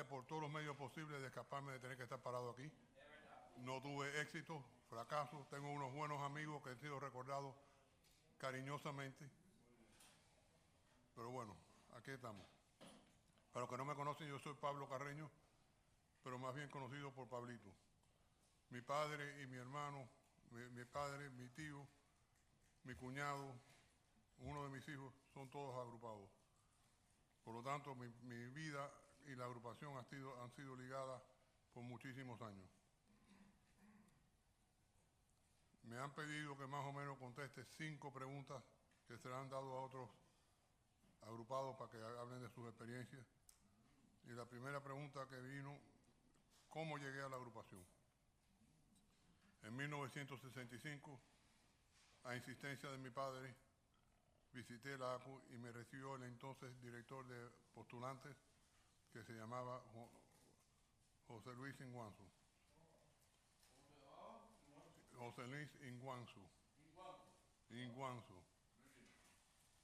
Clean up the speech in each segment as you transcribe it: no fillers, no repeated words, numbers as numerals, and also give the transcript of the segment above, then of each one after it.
traté por todos los medios posibles de escaparme de tener que estar parado aquí. No tuve éxito, fracaso. Tengo unos buenos amigos que han sido recordados cariñosamente. Pero bueno, aquí estamos. Para los que no me conocen, yo soy Pablo Carreño, pero más bien conocido por Pablito. Mi padre y mi hermano, mi padre, mi tío, mi cuñado, uno de mis hijos, son todos agrupados. Por lo tanto, mi vida y la agrupación han sido ligadas por muchísimos años. Me han pedido que más o menos conteste 5 preguntas que serán dadas a otros agrupados para que hablen de sus experiencias. Y la primera pregunta que vino, ¿cómo llegué a la agrupación? En 1965, a insistencia de mi padre, visité la ACU y me recibió el entonces director de postulantes, que se llamaba José Luis Inguanzo. José Luis Inguanzo. Inguanzo.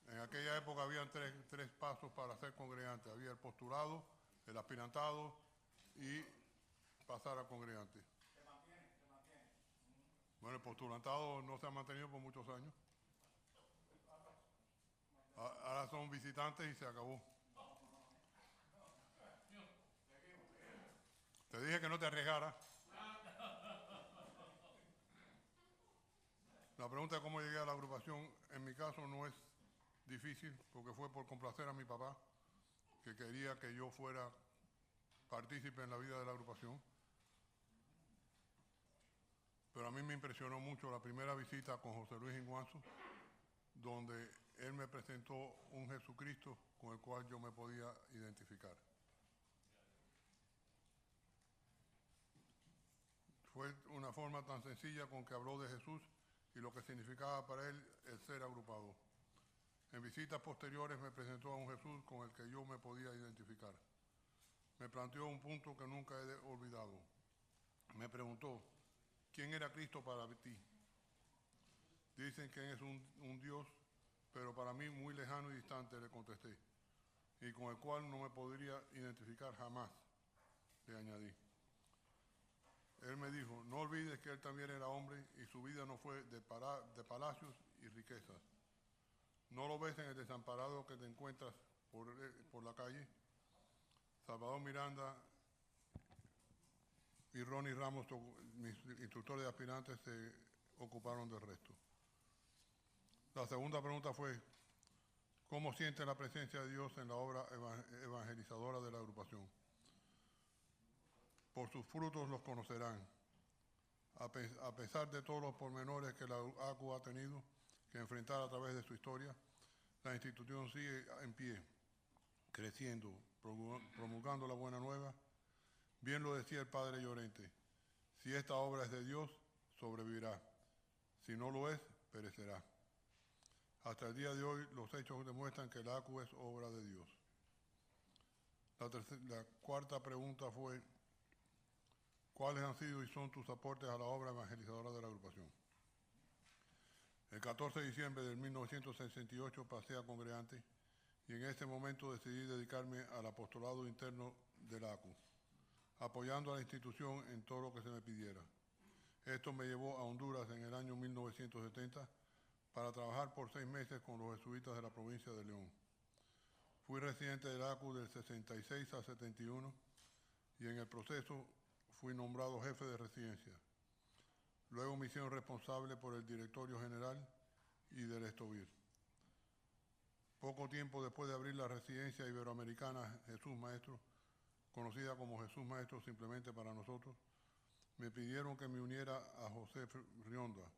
En aquella época había tres pasos para ser congregante. Había el postulado, el aspirantado y pasar a congregante. ¿Se mantiene? Bueno, el postulantado no se ha mantenido por muchos años. Ahora son visitantes y se acabó. Te dije que no te arriesgaras. La pregunta de cómo llegué a la agrupación, en mi caso, no es difícil, porque fue por complacer a mi papá, que quería que yo fuera partícipe en la vida de la agrupación. Pero a mí me impresionó mucho la primera visita con José Luis Inguanzo, donde él me presentó un Jesucristo con el cual yo me podía identificar. Fue una forma tan sencilla con que habló de Jesús y lo que significaba para él el ser agrupado. En visitas posteriores me presentó a un Jesús con el que yo me podía identificar. Me planteó un punto que nunca he olvidado. Me preguntó, ¿quién era Cristo para ti? Dicen que es un Dios, pero para mí muy lejano y distante, le contesté, y con el cual no me podría identificar jamás, le añadí. Él me dijo, no olvides que él también era hombre y su vida no fue de palacios y riquezas. ¿No lo ves en el desamparado que te encuentras por la calle? Salvador Miranda y Ronnie Ramos, mis instructores de aspirantes, se ocuparon del resto. La segunda pregunta fue, ¿cómo siente la presencia de Dios en la obra evangelizadora de la agrupación? Por sus frutos los conocerán. A pesar de todos los pormenores que la ACU ha tenido que enfrentar a través de su historia, la institución sigue en pie, creciendo, promulgando la buena nueva. Bien lo decía el padre Llorente, si esta obra es de Dios, sobrevivirá. Si no lo es, perecerá. Hasta el día de hoy, los hechos demuestran que la ACU es obra de Dios. La cuarta pregunta fue, ¿cuáles han sido y son tus aportes a la obra evangelizadora de la agrupación? El 14 de diciembre de 1968 pasé a congregante y en ese momento decidí dedicarme al apostolado interno de la ACU, apoyando a la institución en todo lo que se me pidiera. Esto me llevó a Honduras en el año 1970 para trabajar por 6 meses con los jesuitas de la provincia de León. Fui residente del ACU del 66 al 71 y en el proceso fui nombrado jefe de residencia. Luego me hicieron responsable por el directorio general y del Estovir. Poco tiempo después de abrir la residencia iberoamericana Jesús Maestro, conocida como Jesús Maestro simplemente para nosotros, me pidieron que me uniera a José Rionda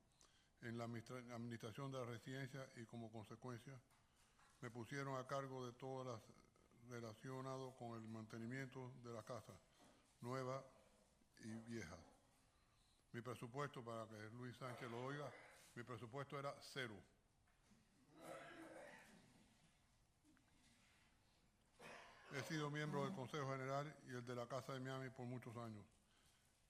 en la administración de la residencia y como consecuencia me pusieron a cargo de todas las relacionadas con el mantenimiento de la casa, nueva y vieja. Mi presupuesto, para que Luis Sánchez lo oiga, mi presupuesto era 0. He sido miembro del Consejo General y el de la Casa de Miami por muchos años.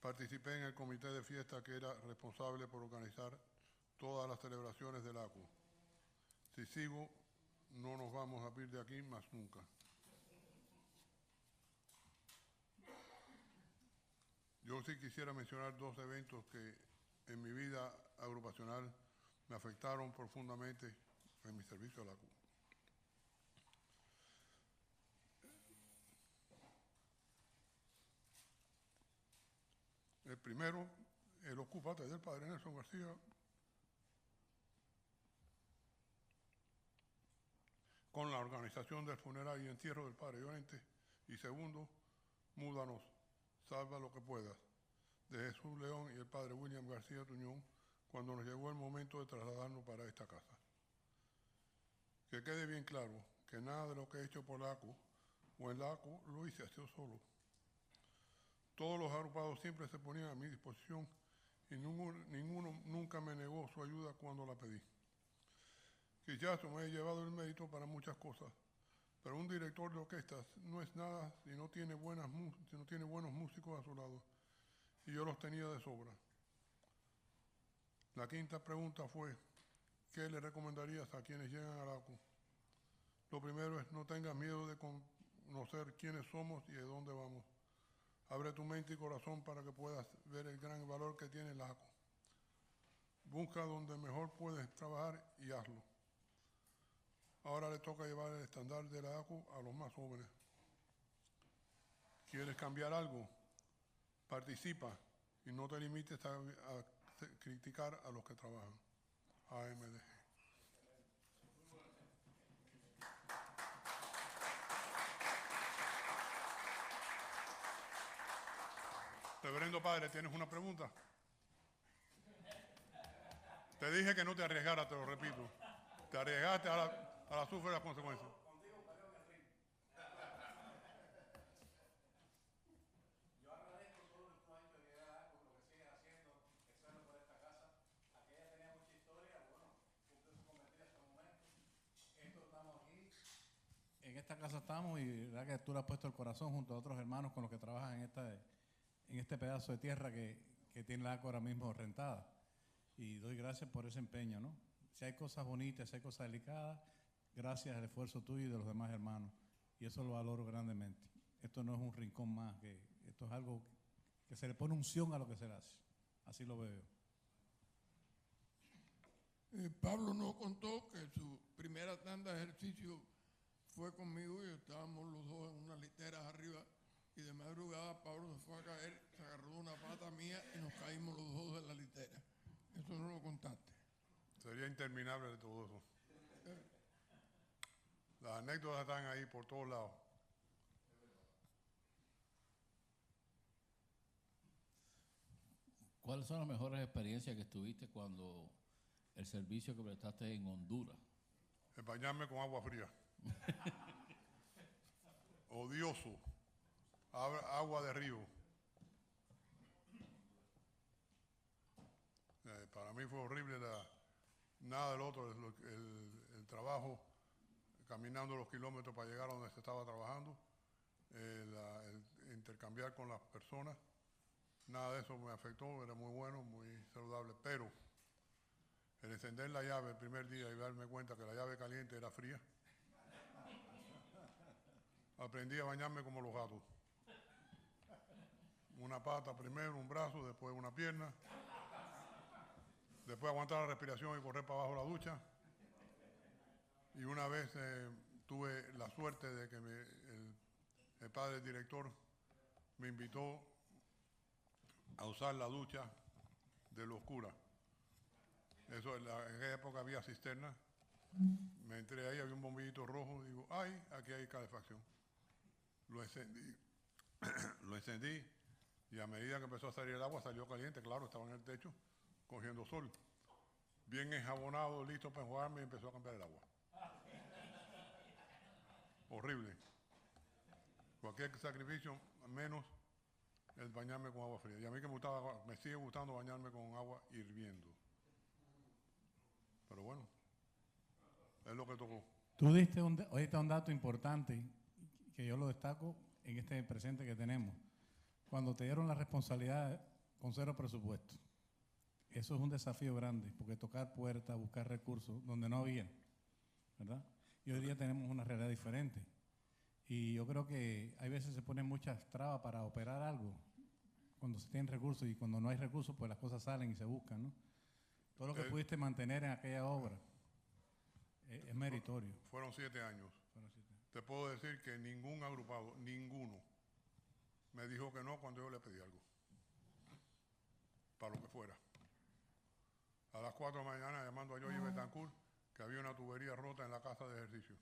Participé en el comité de fiesta que era responsable por organizar todas las celebraciones del ACU. Si sigo, no nos vamos a ir de aquí más nunca. Yo sí quisiera mencionar dos eventos que en mi vida agrupacional me afectaron profundamente en mi servicio a la ACU. El primero, el ocupante del padre Nelson García, con la organización del funeral y entierro del padre Llorente. Y segundo, Múdanos, salva lo que puedas, de Jesús León y el padre William García Tuñón, cuando nos llegó el momento de trasladarnos para esta casa. Que quede bien claro que nada de lo que he hecho por la ACU o en la ACU lo hice yo solo. Todos los agrupados siempre se ponían a mi disposición y ninguno nunca me negó su ayuda cuando la pedí. Quizás me he llevado el mérito para muchas cosas, pero un director de orquestas no es nada si no tiene buenos músicos a su lado, y yo los tenía de sobra. La quinta pregunta fue, ¿qué le recomendarías a quienes llegan a la ACU? Lo primero es, no tengas miedo de conocer quiénes somos y de dónde vamos. Abre tu mente y corazón para que puedas ver el gran valor que tiene la ACU. Busca donde mejor puedes trabajar y hazlo. Ahora le toca llevar el estándar de la ACU a los más jóvenes. ¿Quieres cambiar algo? Participa y no te limites a criticar a los que trabajan. AMDG. Reverendo Padre, ¿tienes una pregunta? Te dije que no te arriesgaras, te lo repito. Te arriesgaste, ahora sufres las consecuencias. Yo agradezco todo lo que tú has hecho de llegar con lo que sigues haciendo, excelente por esta casa. Aquella tenía mucha historia, bueno, usted se convertía hasta el momento. Esto estamos aquí. En esta casa estamos y verdad que tú le has puesto el corazón junto a otros hermanos con los que trabajan en este pedazo de tierra que tiene la ACU ahora mismo rentada. Y doy gracias por ese empeño, ¿no? Si hay cosas bonitas, si hay cosas delicadas, gracias al esfuerzo tuyo y de los demás hermanos. Y eso lo valoro grandemente. Esto no es un rincón más, que esto es algo que se le pone unción a lo que se hace. Así lo veo. Pablo nos contó que su primera tanda de ejercicio fue conmigo y estábamos los dos en unas literas arriba y de madrugada Pablo se fue a caer, se agarró una pata mía y nos caímos los dos de la litera. Eso no lo contaste. Sería interminable de todo eso. Las anécdotas están ahí por todos lados. ¿Cuáles son las mejores experiencias que tuviste cuando el servicio que prestaste en Honduras? El bañarme con agua fría. Odioso. Agua de río. Para mí fue horrible nada del otro, el trabajo, caminando los kilómetros para llegar a donde se estaba trabajando, el intercambiar con las personas, nada de eso me afectó, era muy bueno, muy saludable, pero el encender la llave el primer día y darme cuenta que la llave caliente era fría, aprendí a bañarme como los gatos. Una pata primero, un brazo, después una pierna. Después aguantar la respiración y correr para abajo la ducha. Y una vez tuve la suerte de que el padre director me invitó a usar la ducha de la oscura. Eso, en aquella época había cisterna. Me entré ahí, había un bombillito rojo. Digo, ay, aquí hay calefacción. Lo encendí. Lo encendí y a medida que empezó a salir el agua salió caliente. Claro, estaba en el techo cogiendo sol, bien enjabonado, listo para enjuagarme y empezó a cambiar el agua. Horrible. Cualquier sacrificio, menos el bañarme con agua fría. Y a mí que me sigue gustando bañarme con agua hirviendo. Pero bueno, es lo que tocó. Tú diste un dato importante que yo lo destaco en este presente que tenemos. Cuando te dieron la responsabilidad con cero presupuesto. Eso es un desafío grande, porque tocar puertas, buscar recursos donde no había, ¿verdad? Y hoy día tenemos una realidad diferente. Y yo creo que hay veces se ponen muchas trabas para operar algo, cuando se tienen recursos, y cuando no hay recursos, pues las cosas salen y se buscan, ¿no? Todo lo que pudiste mantener en aquella obra es meritorio. Fueron 7 años. Fueron 7 años. Te puedo decir que ningún agrupado, ninguno, me dijo que no cuando yo le pedí algo. Para lo que fuera. A las 4 de la mañana llamando a Yoyi Betancourt que había una tubería rota en la casa de ejercicio.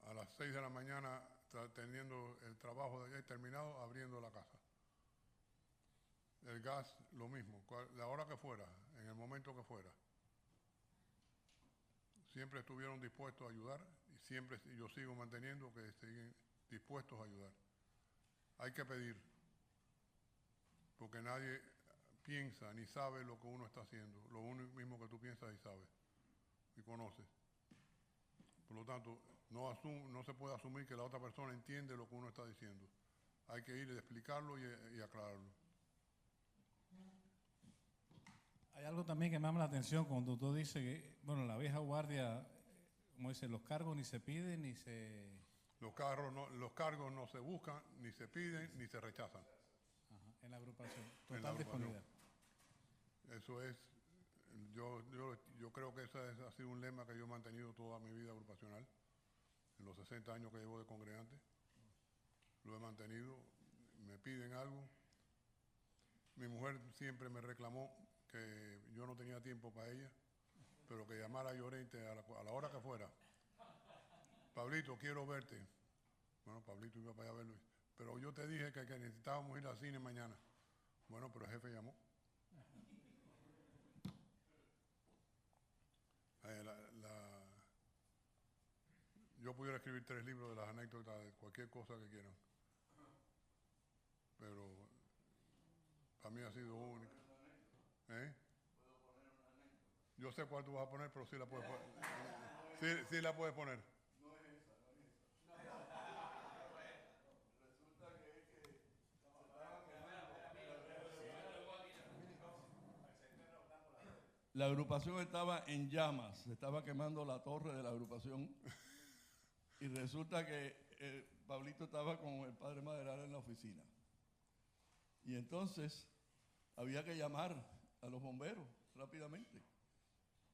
A las 6 de la mañana, teniendo el trabajo de allá terminado, abriendo la casa. El gas, lo mismo, la hora que fuera, en el momento que fuera. Siempre estuvieron dispuestos a ayudar y siempre yo sigo manteniendo que siguen dispuestos a ayudar. Hay que pedir, porque nadie piensa ni sabe lo que uno está haciendo, lo único mismo que tú piensas y sabes y conoces. Por lo tanto, no se puede asumir que la otra persona entiende lo que uno está diciendo. Hay que ir y explicarlo y aclararlo. Hay algo también que me llama la atención cuando tú dices que, bueno, la vieja guardia, como dice, los cargos ni se piden ni se... Los cargos no se buscan, ni se piden, ni se rechazan. Ajá, en la agrupación, En la total agrupación. disponibilidad. Eso es, yo creo que ese ha sido un lema que yo he mantenido toda mi vida agrupacional. En los 60 años que llevo de congregante, lo he mantenido. Me piden algo. Mi mujer siempre me reclamó que yo no tenía tiempo para ella, pero que llamara a Llorente a la hora que fuera. Pablito, quiero verte. Bueno, Pablito iba para allá a verlo. Pero yo te dije que necesitábamos ir al cine mañana. Bueno, pero el jefe llamó. Yo pudiera escribir 3 libros de las anécdotas de cualquier cosa que quieran. Pero para mí ha sido única. ¿Eh? Yo sé cuál tú vas a poner, pero sí la puedes poner. Sí la puedes poner. La agrupación estaba en llamas, se estaba quemando la torre de la agrupación y resulta que Pablito estaba con el padre Maderal en la oficina. Y entonces había que llamar a los bomberos rápidamente.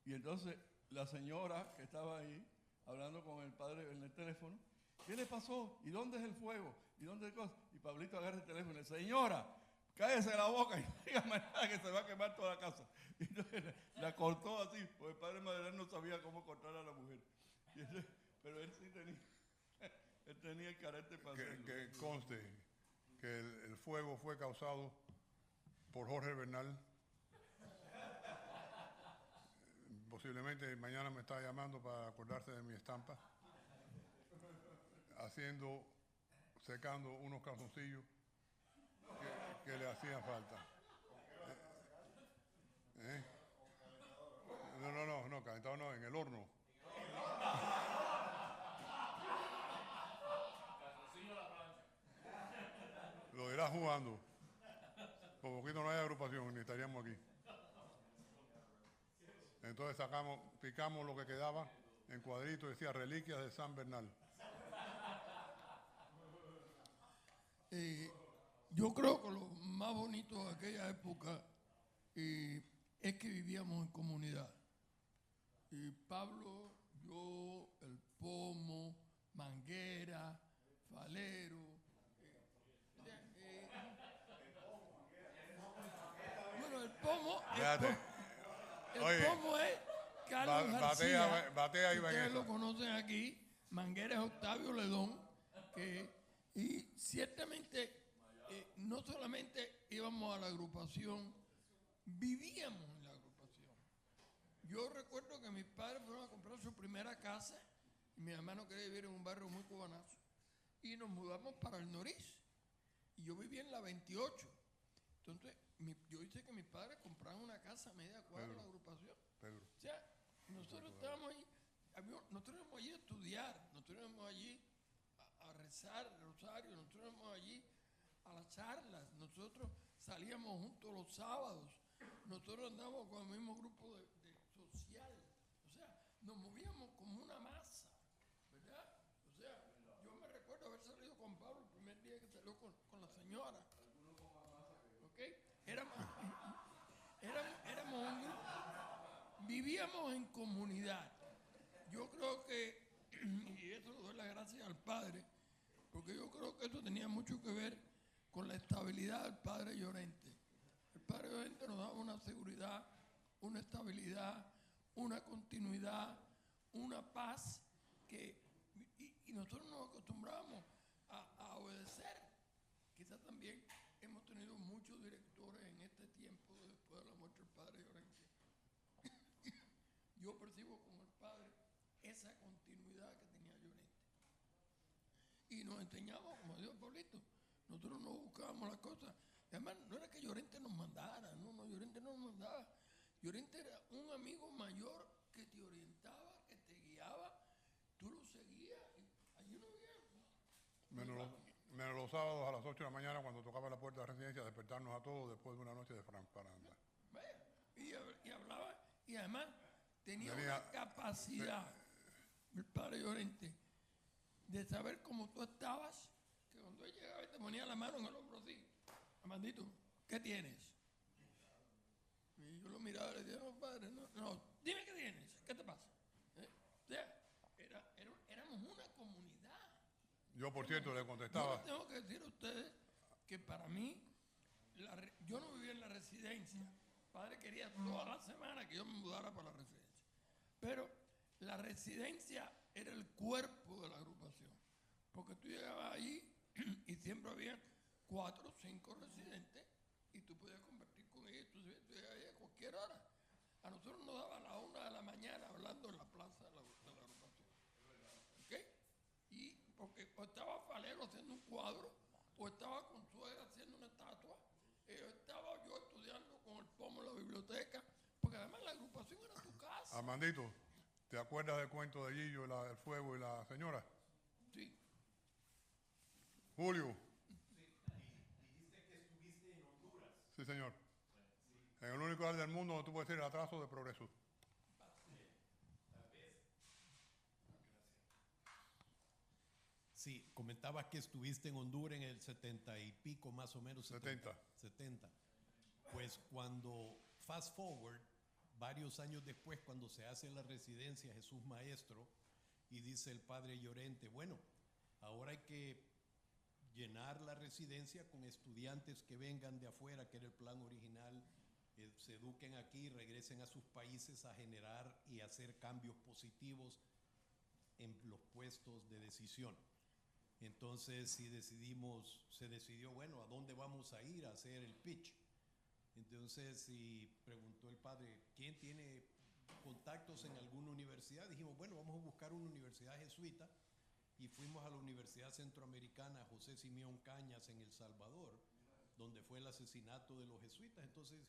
Y entonces la señora que estaba ahí hablando con el padre en el teléfono, ¿qué le pasó? ¿Y dónde es el fuego? ¿Y dónde es el cosa? Y Pablito agarra el teléfono y dice, señora, cállese la boca y no dígame nada que se va a quemar toda la casa. Y entonces la cortó así, porque el padre Maderal no sabía cómo cortar a la mujer. Pero él sí tenía, él tenía el carácter para hacerlo. Que conste que el fuego fue causado por Jorge Bernal. Posiblemente mañana me está llamando para acordarse de mi estampa. Secando unos calzoncillos que le hacían falta. No, calentado no, en el horno. Lo dirás jugando. Por poquito no hay agrupación, ni estaríamos aquí. Entonces picamos lo que quedaba en cuadritos, decía Reliquias de San Bernal. Yo creo que lo más bonito de aquella época es que vivíamos en comunidad. Y Pablo, yo, el Pomo, Manguera, Falero. Bueno, el Pomo. El Pomo es Carlos García. Batea y ustedes lo conocen aquí. Manguera es Octavio Ledón. Y ciertamente no solamente íbamos a la agrupación, vivíamos en la agrupación. Yo recuerdo que mis padres fueron a comprar su primera casa y mi hermano quería vivir en un barrio muy cubanazo y nos mudamos para el Noriz y yo vivía en la 28. Entonces yo hice que mis padres compraran una casa a media cuadra de la agrupación. O sea, nosotros estábamos allí, nosotros íbamos allí a estudiar, nosotros íbamos allí a rezar el rosario, nosotros íbamos allí a las charlas, nosotros salíamos juntos los sábados, nosotros andábamos con el mismo grupo de social, o sea, nos movíamos como una masa, ¿verdad? O sea, yo me recuerdo haber salido con Pablo el primer día que habló con la señora. ¿Ok? Éramos un grupo, vivíamos en comunidad. Yo creo que, y eso le doy las gracias al padre, porque yo creo que eso tenía mucho que ver con la estabilidad del padre Llorente. El padre Llorente nos daba una seguridad, una estabilidad, una continuidad, una paz y nosotros nos acostumbrábamos a obedecer. Quizás también hemos tenido muchos directores en este tiempo después de la muerte del padre Llorente. Yo percibo con el padre esa continuidad que tenía Llorente. Y nos enseñamos, como dijo Pablito, nosotros no buscábamos las cosas. Además, no era que Llorente nos mandara, no, Llorente no nos mandaba. Llorente era un amigo mayor que te orientaba, que te guiaba, tú lo seguías y allí no había. Menos los sábados a las 8 de la mañana cuando tocaba la puerta de la residencia, despertarnos a todos después de una noche de parranda. Y hablaba, y además tenía una capacidad, el padre Llorente, de saber cómo tú estabas, que cuando él llegaba y te ponía la mano en el hombro así, Amandito, ¿qué tienes? Y yo lo miraba y le decía, no, padre, no, dime qué tienes, ¿qué te pasa? O sea, éramos una comunidad. Yo, por cierto, le contestaba. Yo les tengo que decir a ustedes que para mí, yo no vivía en la residencia. El padre quería toda la semana que yo me mudara para la residencia. Pero la residencia era el cuerpo de la agrupación. Porque tú llegabas allí y siempre había 4 o 5 residentes y tú podías convertir con ellos. Tú llegabas ahí a cualquier hora. A nosotros nos daba la 1 de la mañana hablando en la plaza de la agrupación. ¿Ok? Y porque o estaba Falero haciendo un cuadro, o estaba Consuela haciendo una estatua, estaba yo estudiando con el pomo en la biblioteca, porque además la agrupación era tu casa. Armandito, ¿te acuerdas del cuento de Gillo, el fuego y la señora? Sí. Julio. Dijiste que estuviste en Honduras. Sí, señor. En el único lugar del mundo donde tú puedes decir el atraso de progreso. Sí, comentabas que estuviste en Honduras en el 70 y pico, más o menos. 70. 70. Pues cuando, fast forward, varios años después, cuando se hace la residencia Jesús Maestro, y dice el padre Llorente, bueno, ahora hay que llenar la residencia con estudiantes que vengan de afuera, que era el plan original, se eduquen aquí, regresen a sus países a generar y hacer cambios positivos en los puestos de decisión. Entonces, se decidió, bueno, ¿a dónde vamos a ir a hacer el pitch? Entonces, preguntó el padre, ¿quién tiene contactos en alguna universidad? Dijimos, bueno, vamos a buscar una universidad jesuita, y fuimos a la Universidad Centroamericana José Simeón Cañas en El Salvador, donde fue el asesinato de los jesuitas. Entonces,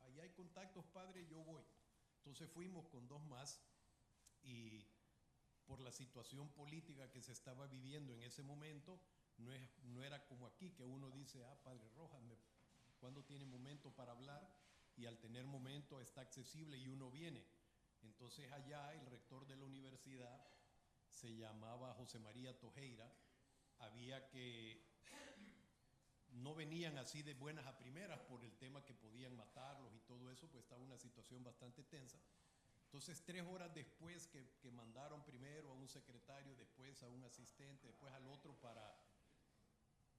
ahí hay contactos, padre, yo voy. Entonces fuimos con 2 más, y por la situación política que se estaba viviendo en ese momento, no era como aquí, que uno dice, padre Rojas, ¿cuándo tiene momento para hablar? Y al tener momento está accesible y uno viene. Entonces allá el rector de la universidad se llamaba José María Tojeira. No venían así de buenas a primeras por el tema que podían matarlos y todo eso, pues estaba una situación bastante tensa. Entonces 3 horas después que mandaron primero a un secretario, después a un asistente, después al otro para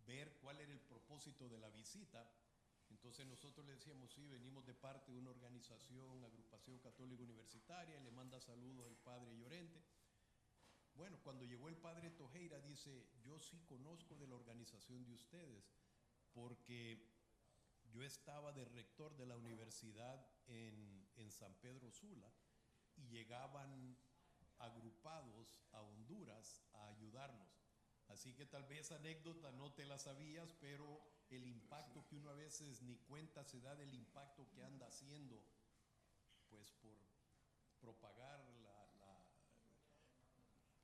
ver cuál era el propósito de la visita, entonces nosotros le decíamos, sí, venimos de parte de una organización, Agrupación Católica Universitaria, y le manda saludos el padre Llorente. Bueno, cuando llegó el padre Tojeira, dice, yo sí conozco de la organización de ustedes, porque yo estaba de rector de la universidad en San Pedro Sula, y llegaban agrupados a Honduras a ayudarnos. Así que tal vez esa anécdota no te la sabías, pero el impacto que uno a veces ni cuenta se da del impacto que anda haciendo, pues por propagar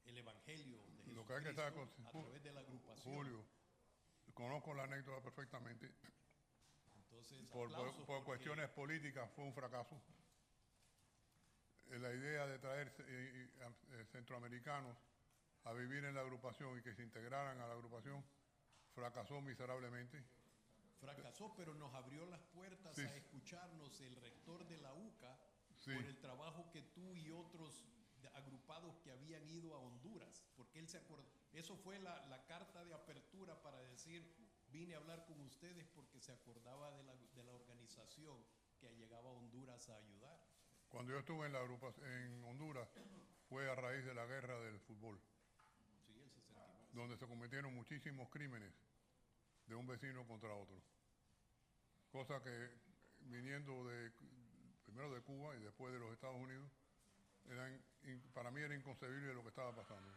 el evangelio de Jesucristo Lo que hay que estar con, a través de la agrupación. Julio, conozco la anécdota perfectamente. Entonces, Por cuestiones políticas fue un fracaso. La idea de traer centroamericanos a vivir en la agrupación y que se integraran a la agrupación fracasó miserablemente. Fracasó, pero nos abrió las puertas Sí. a escucharnos el rector de la UCA Sí. por el trabajo que tú y otros agrupados que habían ido a Honduras, porque él se acordó. Eso fue la carta de apertura para decir, vine a hablar con ustedes porque se acordaba de la organización que llegaba a Honduras a ayudar. Cuando yo estuve en Honduras, fue a raíz de la guerra del fútbol, Sí, el 69. donde se cometieron muchísimos crímenes de un vecino contra otro. Cosa que viniendo primero de Cuba y después de los Estados Unidos, para mí era inconcebible lo que estaba pasando.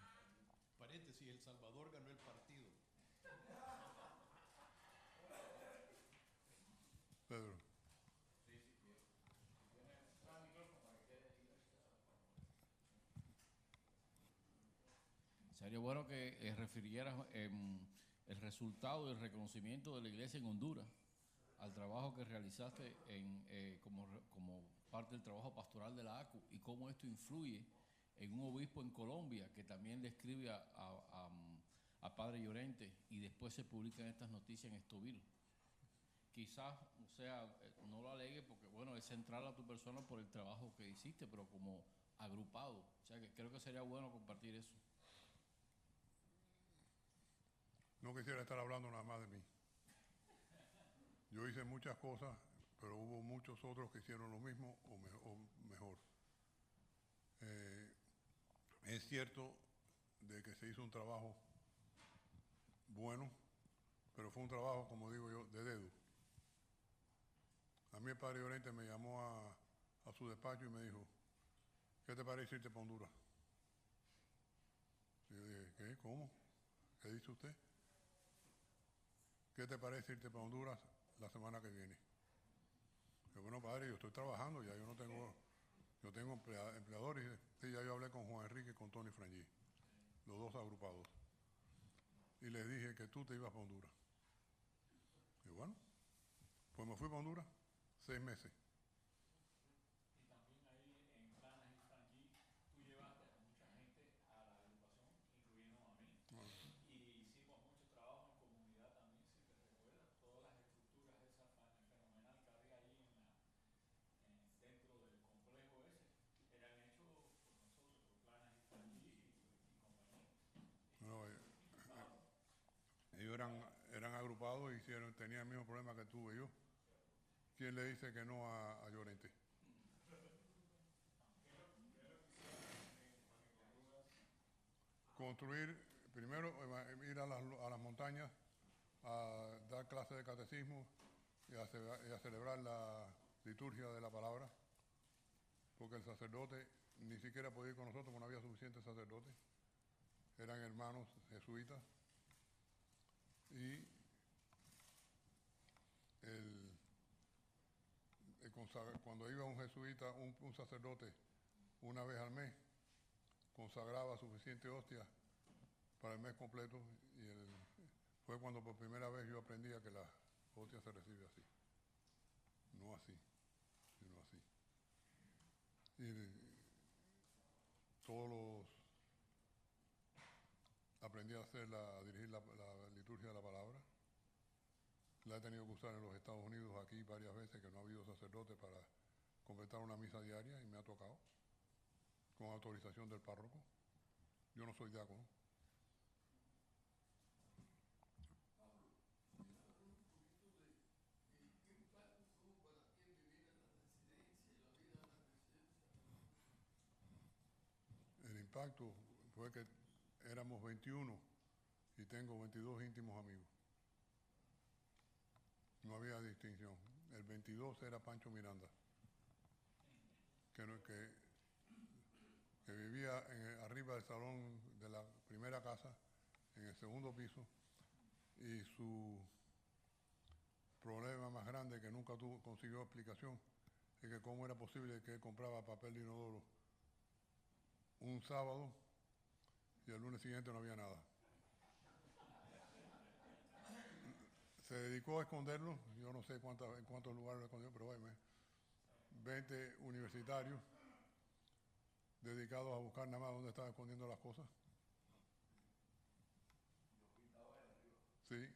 Paréntesis, El Salvador ganó el partido. Pedro. Sería bueno que refirieras el resultado y el reconocimiento de la iglesia en Honduras al trabajo que realizaste como parte del trabajo pastoral de la ACU y cómo esto influye en un obispo en Colombia que también describe a Padre Llorente y después se publican estas noticias en Estovil. Quizás, o sea, no lo alegue porque, bueno, es central a tu persona por el trabajo que hiciste, pero como agrupado. O sea, que creo que sería bueno compartir eso. No quisiera estar hablando nada más de mí. Yo hice muchas cosas, pero hubo muchos otros que hicieron lo mismo o mejor. Es cierto de que se hizo un trabajo bueno, pero fue un trabajo, como digo yo, de dedo. A mí el Padre Llorente me llamó a su despacho y me dijo, ¿qué te parece irte para Honduras? Y yo dije, ¿qué? ¿Cómo? ¿Qué dice usted? ¿Qué te parece irte para Honduras la semana que viene? Yo, bueno, padre, yo estoy trabajando, ya yo tengo empleadores. Sí, ya yo hablé con Juan Enrique y con Tony Frangí, los dos agrupados. Y les dije que tú te ibas para Honduras. Y bueno, pues me fui para Honduras 6 meses. Y también ahí en Planas y Frangí, tú llevaste a mucha gente a la agrupación, incluyendo a mí. Y hicimos mucho trabajo en comunidad también, si te recuerdas, todas las estructuras esa fenomenal que había ahí dentro del complejo ese, eran hechos por nosotros, por Planas y Frangí y compañía. Bueno, ellos eran agrupados y tenían el mismo problema que tuve yo. ¿Quién le dice que no a Llorente? Construir, primero ir a las montañas a dar clases de catecismo y a celebrar la liturgia de la palabra, porque el sacerdote ni siquiera podía ir con nosotros porque no había suficientes sacerdotes, eran hermanos jesuitas, y cuando iba un jesuita, un sacerdote, una vez al mes, consagraba suficiente hostia para el mes completo, y fue cuando por primera vez yo aprendí a que la hostia se recibe así, no así, sino así. Y aprendí a dirigir la liturgia de la palabra. La he tenido que usar en los Estados Unidos aquí varias veces, que no ha habido sacerdote para completar una misa diaria, y me ha tocado, con autorización del párroco. Yo no soy diácono. El impacto fue que éramos 21 y tengo 22 íntimos amigos. No había distinción. El 22 era Pancho Miranda, que vivía arriba del salón de la primera casa, en el segundo piso, y su problema más grande, que nunca consiguió explicación, es que cómo era posible que él compraba papel de inodoro un sábado y el lunes siguiente no había nada. Se dedicó a esconderlo, yo no sé en cuántos lugares lo escondió, pero bueno, 20 universitarios dedicados a buscar nada más dónde estaba escondiendo las cosas. Sí,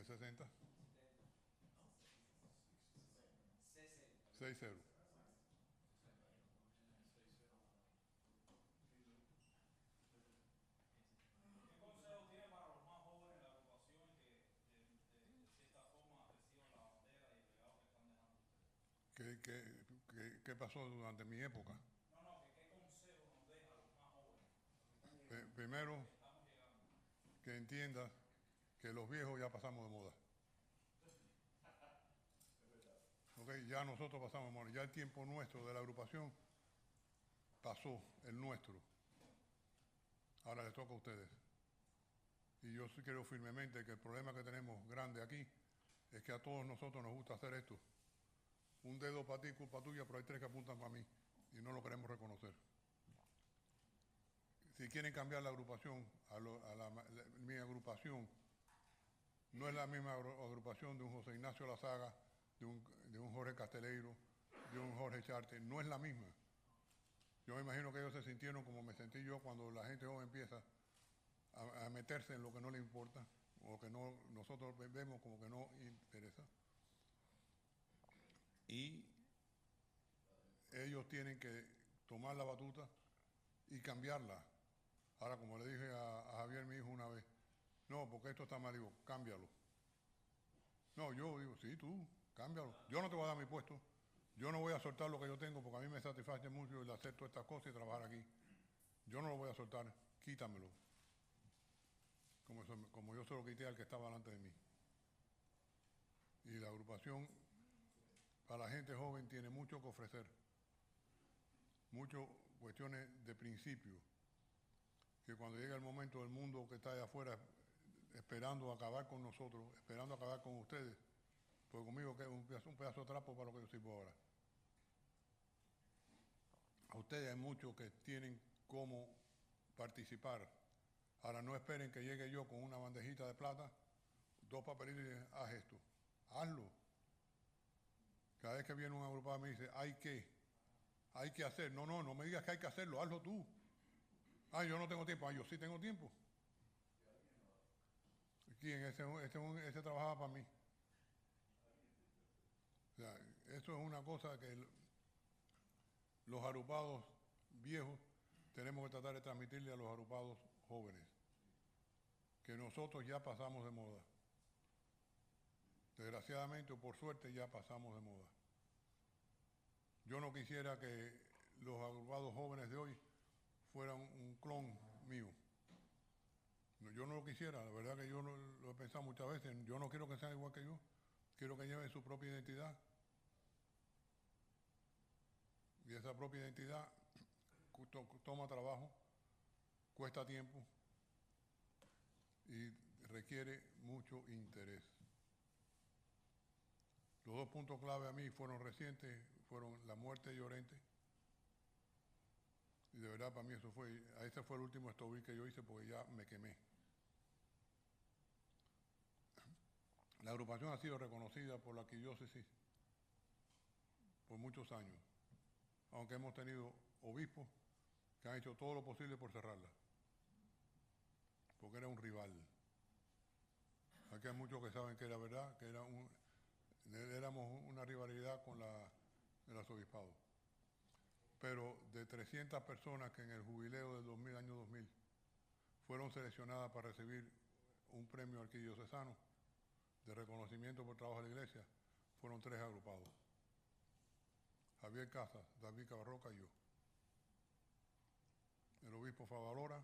el 60? 6-0. ¿Qué consejo tiene para los más jóvenes de la agrupación que de cierta forma reciban la bandera y el legado que están dejando ustedes? ¿Qué pasó durante mi época? No, no, que qué consejo nos deja a los más jóvenes Primero, que estamos llegando. que entiendas que los viejos ya pasamos de moda. Okay, ya nosotros pasamos de moda. Ya el tiempo nuestro de la agrupación pasó, el nuestro. Ahora les toca a ustedes. Y yo sí creo firmemente que el problema que tenemos grande aquí es que a todos nosotros nos gusta hacer esto. Un dedo para ti, culpa tuya, pero hay 3 que apuntan para mí y no lo queremos reconocer. Si quieren cambiar la agrupación, mi agrupación no es la misma agrupación de un José Ignacio Lazaga, de un Jorge Casteleiro, de un Jorge Charte, no es la misma. Yo me imagino que ellos se sintieron como me sentí yo cuando la gente joven empieza a meterse en lo que no le importa o que no, nosotros vemos como que no interesa. Y ellos tienen que tomar la batuta y cambiarla. Ahora, como le dije a Javier, mi hijo, una vez, no, porque esto está mal, digo, cámbialo. No, yo digo, sí, tú, cámbialo. Yo no te voy a dar mi puesto. Yo no voy a soltar lo que yo tengo porque a mí me satisface mucho el hacer todas estas cosas y trabajar aquí. Yo no lo voy a soltar, quítamelo. Como yo se lo quité al que estaba delante de mí. Y la agrupación para la gente joven tiene mucho que ofrecer. Muchas cuestiones de principio. Que cuando llegue el momento del mundo que está allá afuera esperando acabar con nosotros, esperando acabar con ustedes, pues conmigo que es un pedazo de trapo para lo que yo sirvo ahora. A ustedes hay muchos que tienen cómo participar. Ahora no esperen que llegue yo con una bandejita de plata, 2 papelitos y digan, haz esto. Hazlo. Cada vez que viene un agrupado me dice, hay que hacer. No me digas que hay que hacerlo, hazlo tú. Yo no tengo tiempo. Yo sí tengo tiempo. ¿Quién? Ese trabajaba para mí. O sea, eso es una cosa que los agrupados viejos tenemos que tratar de transmitirle a los agrupados jóvenes. Que nosotros ya pasamos de moda. Desgraciadamente o por suerte ya pasamos de moda. Yo no quisiera que los agrupados jóvenes de hoy fueran un clon mío. Yo no lo quisiera, la verdad que yo lo he pensado muchas veces. Yo no quiero que sean igual que yo. Quiero que lleven su propia identidad. Y esa propia identidad toma trabajo, cuesta tiempo y requiere mucho interés. Los 2 puntos clave a mí fueron recientes, fueron la muerte de Llorente. Y de verdad para mí ese fue el último stobby que yo hice porque ya me quemé. La agrupación ha sido reconocida por la arquidiócesis por muchos años, aunque hemos tenido obispos que han hecho todo lo posible por cerrarla, porque era un rival. Aquí hay muchos que saben que era verdad, que éramos una rivalidad con el arzobispado. Pero de 300 personas que en el jubileo del año 2000 fueron seleccionadas para recibir un premio arquidiocesano de reconocimiento por trabajo de la iglesia, fueron 3 agrupados. Javier Casas, David Cabarroca y yo. El obispo Favalora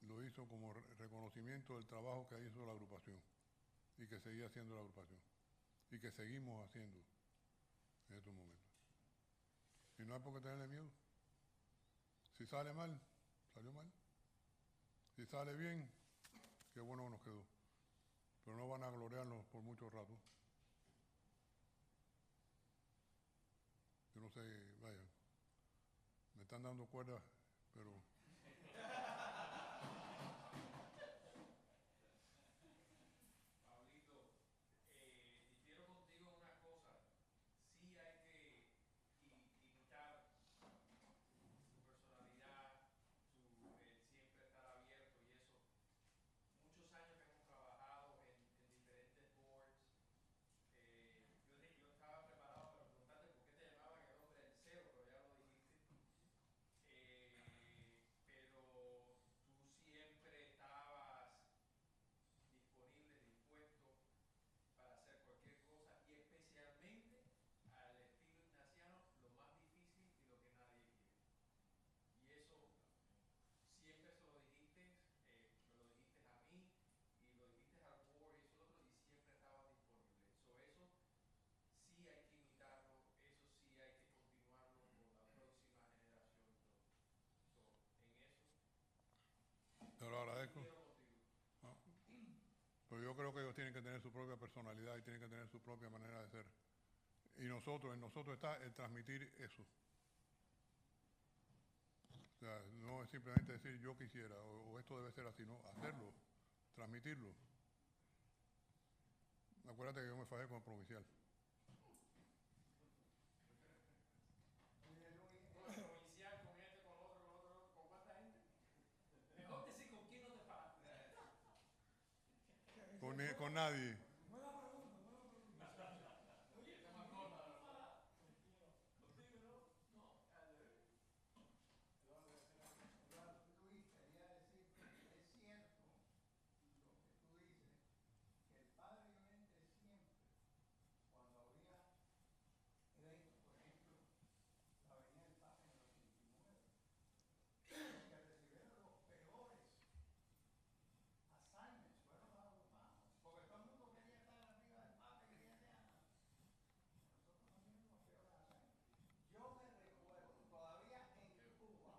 lo hizo como reconocimiento del trabajo que hizo la agrupación y que seguía haciendo la agrupación y que seguimos haciendo en estos momentos. Y no hay por qué tenerle miedo. Si sale mal, salió mal. Si sale bien, qué bueno nos quedó. Pero no van a gloriarnos por mucho rato. Yo no sé, vaya, me están dando cuerdas, pero... Pablito, difiero contigo en una cosa. Sí hay que imitar tu personalidad, siempre estar abierto y eso. Muchos años que hemos trabajado en yo creo que ellos tienen que tener su propia personalidad y tienen que tener su propia manera de ser. Y en nosotros está el transmitir eso. O sea, no es simplemente decir yo quisiera o esto debe ser así, no, hacerlo, transmitirlo. Acuérdate que yo me fajé con el provincial. Oye, Luis, provincial, con este, con otro, ¿con cuánta gente? Mejor decir con quién no te paras. Con nadie. Luis, quería decir que es cierto lo que tú dices, que el padre Llorente siempre, cuando había eventos, por ejemplo, la venida del Papa en el 89, que recibieron los peores assignments, fueron los agrupados, porque todo el mundo quería estar arriba del Papa y quería nosotros también los peores assignments. Yo me recuerdo todavía en Cuba,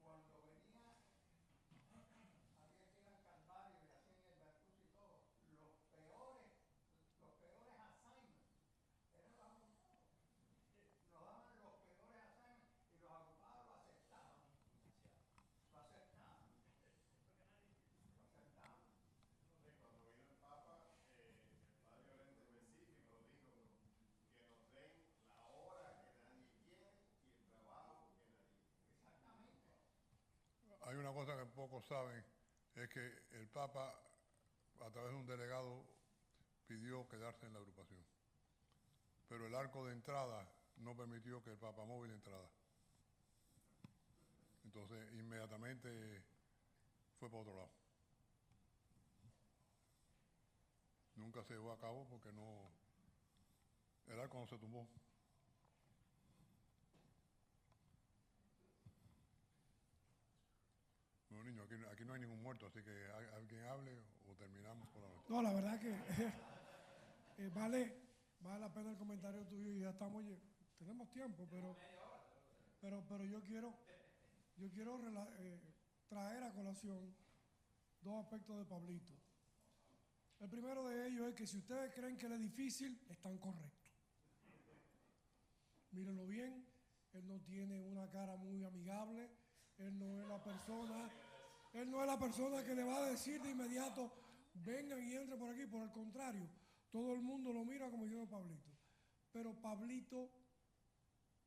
cuando venía, había que ir al Calvario y hacían el Veracruz y todo, los peores assignments eran los agrupados. Nos daban los peores assignments y los agrupados lo aceptaban. Lo aceptaban. Lo aceptaban. Cuando vino el Papa, el padre Llorente específico dijo que nos den la hora que nadie quiere y el trabajo que nadie quiere. Exactamente. Hay una cosa que pocos saben, es que el Papa, a través de un delegado, pidió quedarse en la agrupación. Pero el arco de entrada no permitió que el papamóvil entrara. Entonces, inmediatamente fue para otro lado. Nunca se llevó a cabo porque no, el arco no se tumbó. No, niño, aquí no hay ningún muerto, así que alguien hable o terminamos por la noche. No, la verdad que vale la pena el comentario tuyo y ya estamos, tenemos tiempo, pero yo quiero traer a colación dos aspectos de Pablito. El primero de ellos es que si ustedes creen que él es difícil, están correctos. Mírenlo bien, él no tiene una cara muy amigable, él no es la persona que le va a decir de inmediato, vengan y entren por aquí. Por el contrario, todo el mundo lo mira como diciendo Pablito. Pero Pablito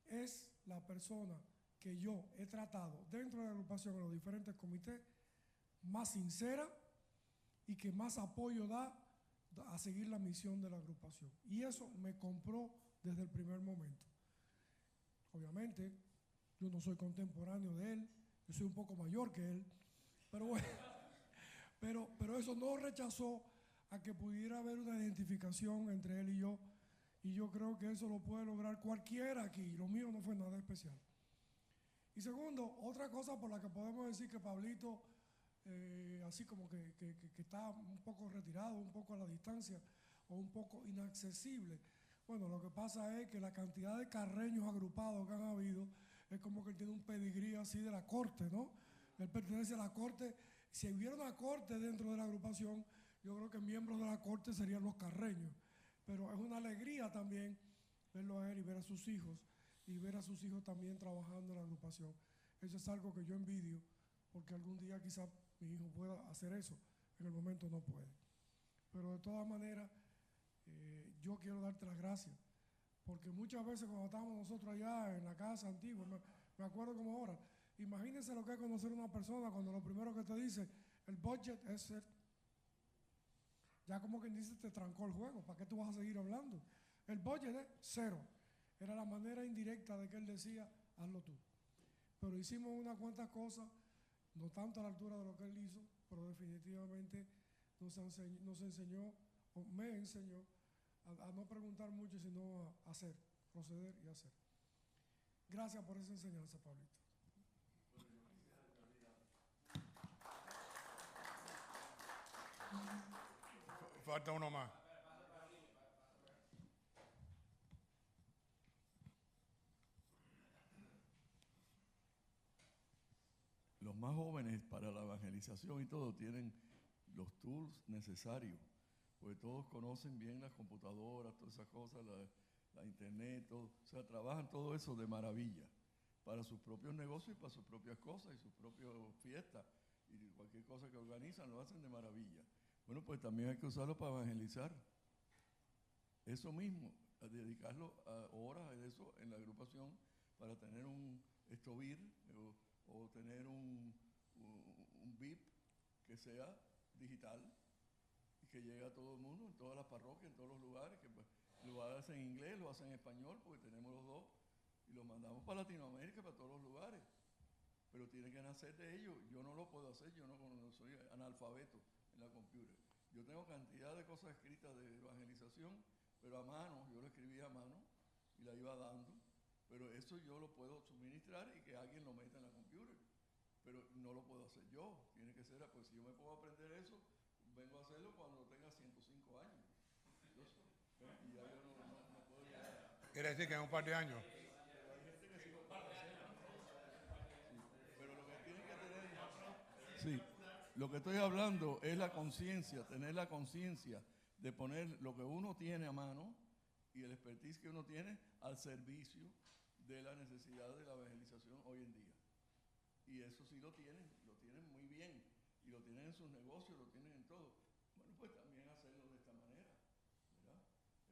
es la persona que yo he tratado dentro de la agrupación en los diferentes comités más sincera y que más apoyo da a seguir la misión de la agrupación. Y eso me compró desde el primer momento. Obviamente, yo no soy contemporáneo de él, yo soy un poco mayor que él, pero bueno, pero eso no rechazó a que pudiera haber una identificación entre él y yo creo que eso lo puede lograr cualquiera aquí, lo mío no fue nada especial. Y segundo, otra cosa por la que podemos decir que Pablito, así como que está un poco retirado, un poco a la distancia o un poco inaccesible. Bueno, lo que pasa es que la cantidad de carreños agrupados que han habido es como que él tiene un pedigrí así de la corte, ¿no? Él pertenece a la corte. Si hubiera una corte dentro de la agrupación, yo creo que miembros de la corte serían los carreños. Pero es una alegría también verlo a él y ver a sus hijos también trabajando en la agrupación. Eso es algo que yo envidio, porque algún día quizá mi hijo pueda hacer eso, en el momento no puede. Pero de todas maneras, yo quiero darte las gracias, porque muchas veces cuando estábamos nosotros allá en la casa antigua, me acuerdo como ahora, imagínense lo que es conocer a una persona cuando lo primero que te dice, el budget es ser, ya como quien dice, te trancó el juego, ¿para qué tú vas a seguir hablando? El budget es 0, era la manera indirecta de que él decía, hazlo tú. Pero hicimos unas cuantas cosas, no tanto a la altura de lo que él hizo, pero definitivamente nos enseñó, o me enseñó, a no preguntar mucho, sino a hacer, proceder y hacer. Gracias por esa enseñanza, Pablito. Falta uno más. Los más jóvenes para la evangelización y todo tienen los tools necesarios, porque todos conocen bien las computadoras, todas esas cosas, la internet, todo, o sea, trabajan todo eso de maravilla para sus propios negocios y para sus propias cosas y sus propias fiestas y cualquier cosa que organizan lo hacen de maravilla. Bueno, pues también hay que usarlo para evangelizar. Eso mismo, a dedicarlo a horas a eso en la agrupación para tener un estovir o tener un VIP que sea digital y que llegue a todo el mundo, en todas las parroquias, en todos los lugares, que pues, lo hacen en inglés, lo hacen en español, porque tenemos los dos, y lo mandamos para Latinoamérica, para todos los lugares. Pero tiene que nacer de ellos. Yo no lo puedo hacer, yo no soy analfabeto en la computer. Yo tengo cantidad de cosas escritas de evangelización, pero a mano, yo lo escribía a mano y la iba dando, pero eso yo lo puedo suministrar y que alguien lo meta en la computer, pero no lo puedo hacer yo, tiene que ser, pues si yo me puedo aprender eso, vengo a hacerlo cuando tenga 105 años, y ya yo no puedo llegar. Quiere decir que en un par de años. Pero lo que tienen que tener, sí, lo que estoy hablando es la conciencia, tener la conciencia de poner lo que uno tiene a mano y el expertise que uno tiene al servicio de la necesidad de la evangelización hoy en día. Y eso sí lo tienen muy bien, y lo tienen en sus negocios, lo tienen en todo. Bueno, pues también hacerlo de esta manera, ¿verdad?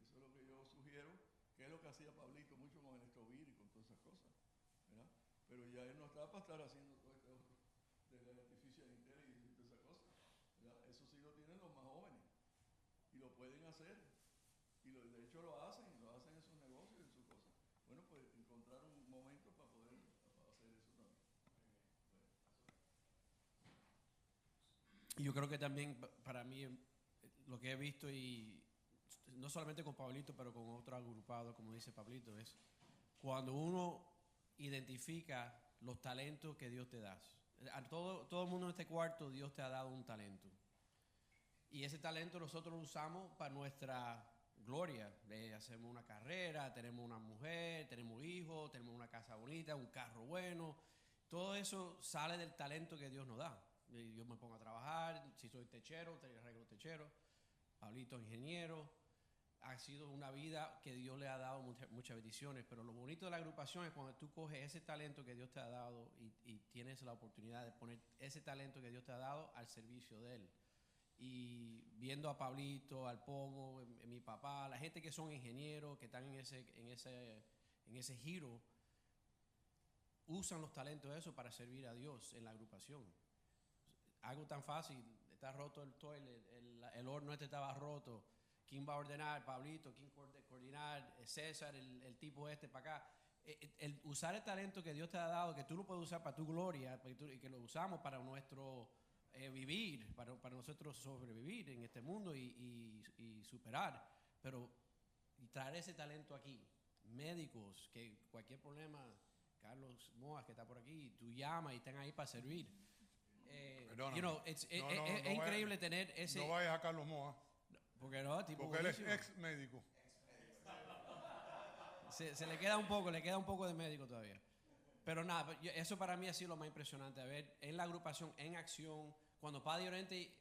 Eso es lo que yo sugiero, que es lo que hacía Pablito mucho con el estovir y con todas esas cosas, ¿verdad? Pero ya él no está para estar haciendo todo esto del artificial intelligence y todas esas cosas, ¿verdad? Eso sí lo tienen los más jóvenes. Y lo pueden hacer, y de hecho lo hacen en sus negocios, en sus cosas. Bueno, pues encontrar un momento para poder hacer eso también. Y yo creo que también para mí lo que he visto, y no solamente con Pablito, pero con otros agrupados, como dice Pablito, es cuando uno identifica los talentos que Dios te da. A todo el mundo en este cuarto, Dios te ha dado un talento. Y ese talento nosotros lo usamos para nuestra gloria. Hacemos una carrera, tenemos una mujer, tenemos hijos, tenemos una casa bonita, un carro bueno. Todo eso sale del talento que Dios nos da. Yo me pongo a trabajar, si soy techero, te arreglo techero. Pablito, ingeniero. Ha sido una vida que Dios le ha dado muchas bendiciones. Pero lo bonito de la agrupación es cuando tú coges ese talento que Dios te ha dado y tienes la oportunidad de poner ese talento que Dios te ha dado al servicio de Él. Y viendo a Pablito, al Pomo, mi papá, la gente que son ingenieros, que están en ese giro, usan los talentos de eso para servir a Dios en la agrupación. Algo tan fácil, está roto el toilet, el horno estaba roto. ¿Quién va a ordenar? Pablito. ¿Quién coordinar? César, el tipo para acá. El usar el talento que Dios te ha dado, que tú lo puedes usar para tu gloria, y que lo usamos para nuestro vivir, para nosotros sobrevivir en este mundo y superar, pero traer ese talento aquí. Médicos, que cualquier problema, Carlos Moas que está por aquí, tú llamas y están ahí para servir. Es increíble tener ese... No vayas a Carlos Moa, porque no, tipo porque él es buenísimo. ex médico. Se le queda un poco de médico todavía. Pero nada, eso para mí ha sido lo más impresionante, a ver en la agrupación, en acción. Cuando Padre Llorente,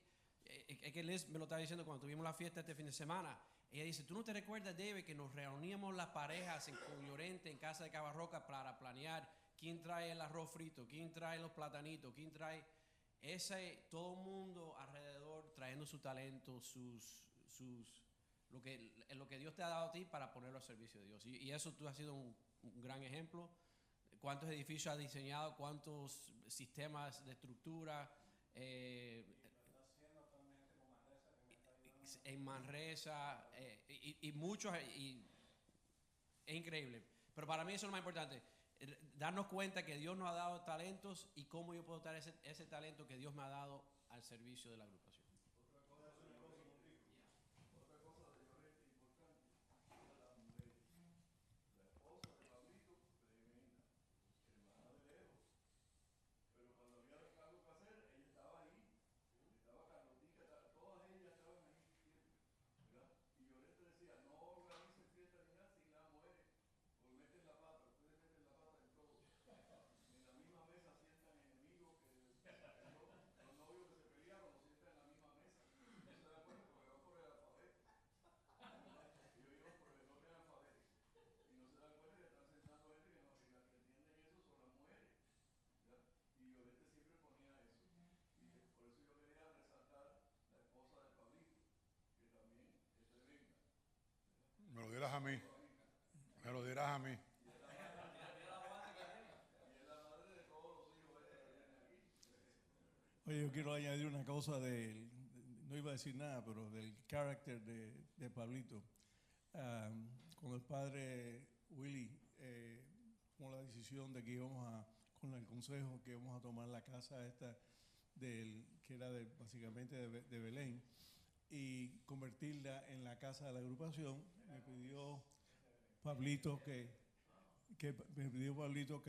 es que Liz me lo estaba diciendo cuando tuvimos la fiesta este fin de semana, ella dice, ¿tú no te recuerdas, David, que nos reuníamos las parejas con Llorente en casa de Cabarroca para planear quién trae el arroz frito, quién trae los platanitos, quién trae todo el mundo alrededor trayendo su talento, lo que Dios te ha dado a ti para ponerlo al servicio de Dios. Y eso tú has sido un gran ejemplo. ¿Cuántos edificios has diseñado? ¿Cuántos sistemas de estructura? En Manresa y muchos, y es increíble. Pero para mí eso es lo más importante, darnos cuenta que Dios nos ha dado talentos y cómo yo puedo dar ese talento que Dios me ha dado al servicio de la agrupación. a mí. Me lo dirás a mí. Oye, yo quiero añadir una cosa no iba a decir nada, pero del carácter de Pablito. Con el padre Willy, con la decisión de que con el consejo, que íbamos a tomar la casa esta, que era básicamente de Belén, y convertirla en la casa de la agrupación, me pidió Pablito que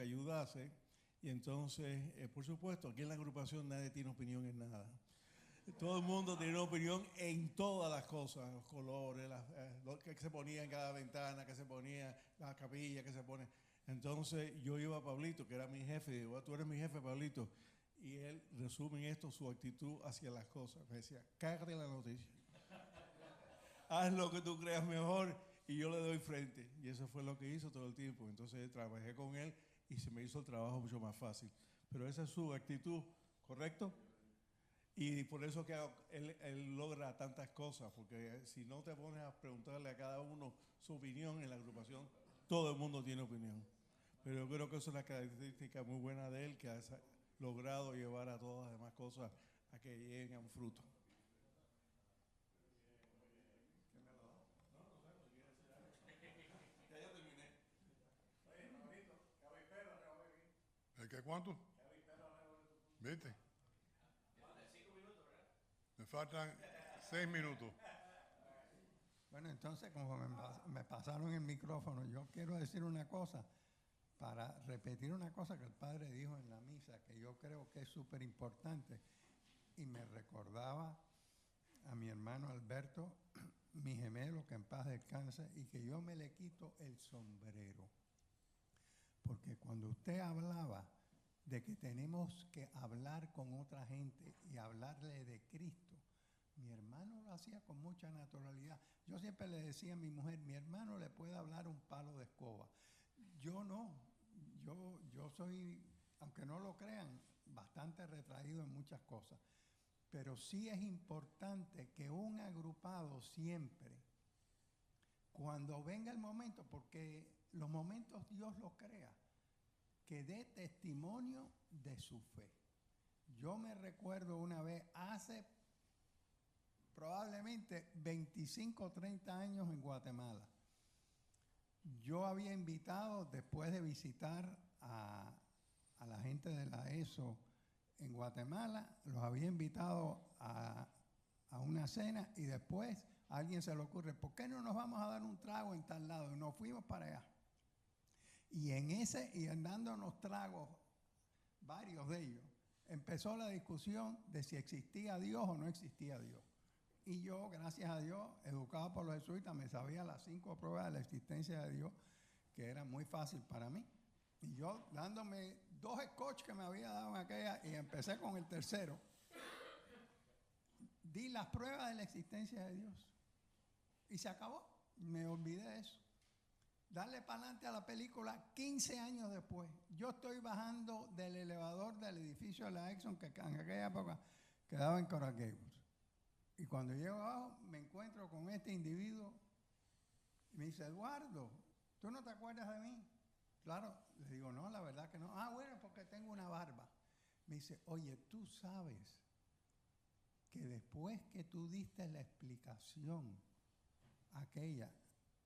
ayudase. Y entonces, por supuesto, aquí en la agrupación nadie tiene opinión en nada. Todo el mundo tiene una opinión en todas las cosas, los colores, lo que se ponía en cada ventana, que se ponía la capilla, que se pone. Entonces yo iba a Pablito, que era mi jefe, y digo, tú eres mi jefe, Pablito. Y él resume en esto su actitud hacia las cosas. Me decía, cágate la noticia. Haz lo que tú creas mejor y yo le doy frente. Y eso fue lo que hizo todo el tiempo. Entonces trabajé con él y se me hizo el trabajo mucho más fácil. Pero esa es su actitud, ¿correcto? Y por eso que él logra tantas cosas, porque si no te pones a preguntarle a cada uno su opinión en la agrupación, todo el mundo tiene opinión. Pero yo creo que eso es una característica muy buena de él, que ha logrado llevar a todas las demás cosas a que lleguen a un fruto. ¿El qué cuánto? ¿Viste? Me faltan 6 minutos. Bueno, entonces, como me pasaron el micrófono, yo quiero decir una cosa, para repetir una cosa que el padre dijo en la misa, que yo creo que es súper importante, y me recordaba a mi hermano Alberto, mi gemelo, que en paz descanse, y que yo me le quito el sombrero. Porque cuando usted hablaba de que tenemos que hablar con otra gente y hablarle de Cristo, mi hermano lo hacía con mucha naturalidad. Yo siempre le decía a mi mujer, mi hermano le puede hablar un palo de escoba. Yo no. Yo soy, aunque no lo crean, bastante retraído en muchas cosas. Pero sí es importante que un agrupado siempre, cuando venga el momento, porque los momentos Dios los crea, que dé testimonio de su fe. Yo me recuerdo una vez, hace probablemente 25 o 30 años en Guatemala. Yo había invitado, después de visitar a la gente de la ESO en Guatemala, los había invitado a una cena y después a alguien se le ocurre, ¿por qué no nos vamos a dar un trago en tal lado? Y nos fuimos para allá. Y en dándonos tragos, varios de ellos, empezó la discusión de si existía Dios o no existía Dios. Y yo, gracias a Dios, educado por los jesuitas, me sabía las 5 pruebas de la existencia de Dios, que era muy fácil para mí. Y yo, dándome 2 scotch que me había dado en aquella, y empecé con el tercero, di las pruebas de la existencia de Dios. Y se acabó. Me olvidé de eso. Darle para adelante a la película 15 años después. Yo estoy bajando del elevador del edificio de la Exxon, que en aquella época quedaba en Coral Gables. Y cuando llego abajo, me encuentro con este individuo y me dice, Eduardo, ¿tú no te acuerdas de mí? Claro, le digo, no, la verdad que no. Ah, bueno, porque tengo una barba. Me dice, oye, tú sabes que después que tú diste la explicación aquella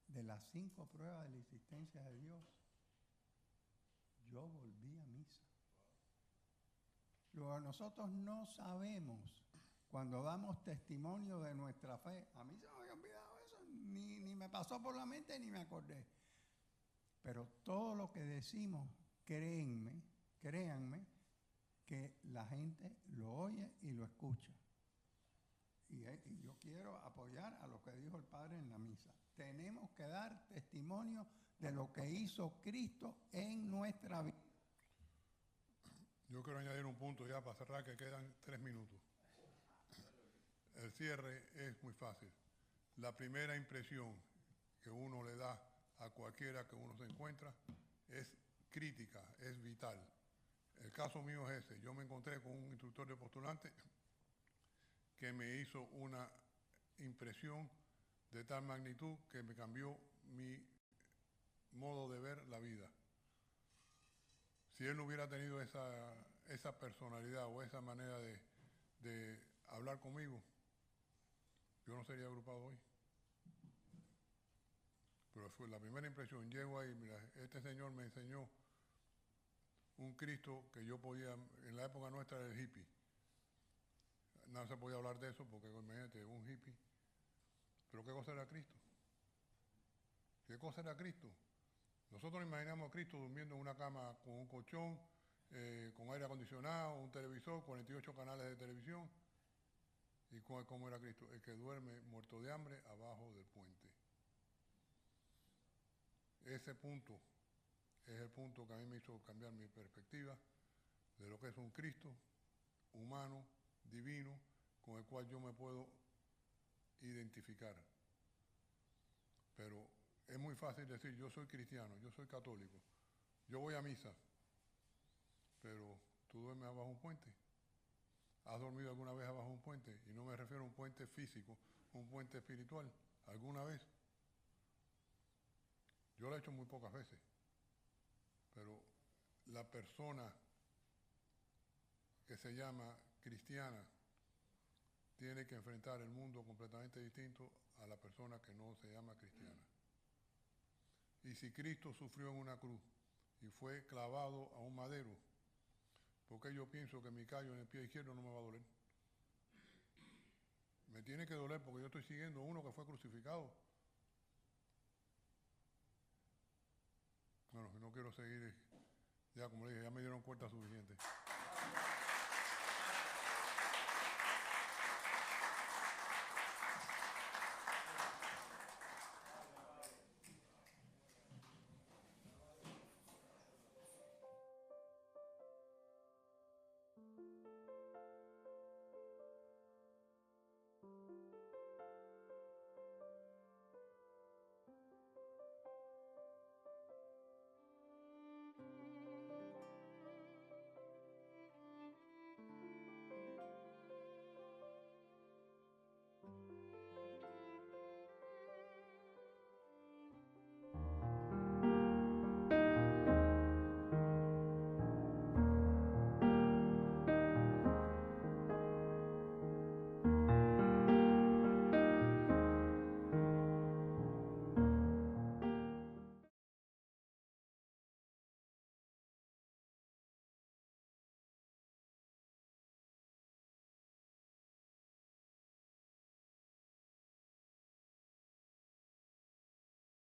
de las 5 pruebas de la existencia de Dios, yo volví a misa. Luego nosotros no sabemos, cuando damos testimonio de nuestra fe, a mí se me había olvidado eso, ni me pasó por la mente ni me acordé. Pero todo lo que decimos, créanme, que la gente lo oye y lo escucha. Y yo quiero apoyar a lo que dijo el Padre en la misa. Tenemos que dar testimonio de lo que hizo Cristo en nuestra vida. Yo quiero añadir un punto ya para cerrar, que quedan 3 minutos. El cierre es muy fácil. La primera impresión que uno le da a cualquiera que uno se encuentra es crítica, es vital. El caso mío es ese. Yo me encontré con un instructor de postulante que me hizo una impresión de tal magnitud que me cambió mi modo de ver la vida. Si él no hubiera tenido esa personalidad o esa manera de hablar conmigo, yo no sería agrupado hoy. Pero fue la primera impresión. Llego ahí, mira, este señor me enseñó un Cristo que yo podía, en la época nuestra era el hippie. No se podía hablar de eso porque, imagínate, un hippie. Pero ¿qué cosa era Cristo? ¿Qué cosa era Cristo? Nosotros nos imaginamos a Cristo durmiendo en una cama con un colchón, con aire acondicionado, un televisor, 48 canales de televisión. ¿Y cómo era Cristo? El que duerme muerto de hambre abajo del puente. Ese punto es el punto que a mí me hizo cambiar mi perspectiva de lo que es un Cristo humano, divino, con el cual yo me puedo identificar. Pero es muy fácil decir, yo soy cristiano, yo soy católico, yo voy a misa, pero ¿tú duermes abajo un puente? ¿Has dormido alguna vez abajo un puente? Y no me refiero a un puente físico, un puente espiritual, ¿alguna vez? Yo lo he hecho muy pocas veces, pero la persona que se llama cristiana tiene que enfrentar el mundo completamente distinto a la persona que no se llama cristiana. Y si Cristo sufrió en una cruz y fue clavado a un madero, ¿por qué yo pienso que mi callo en el pie izquierdo no me va a doler? Me tiene que doler porque yo estoy siguiendo a uno que fue crucificado. Bueno, no quiero seguir, ya como le dije, ya me dieron cuenta suficiente.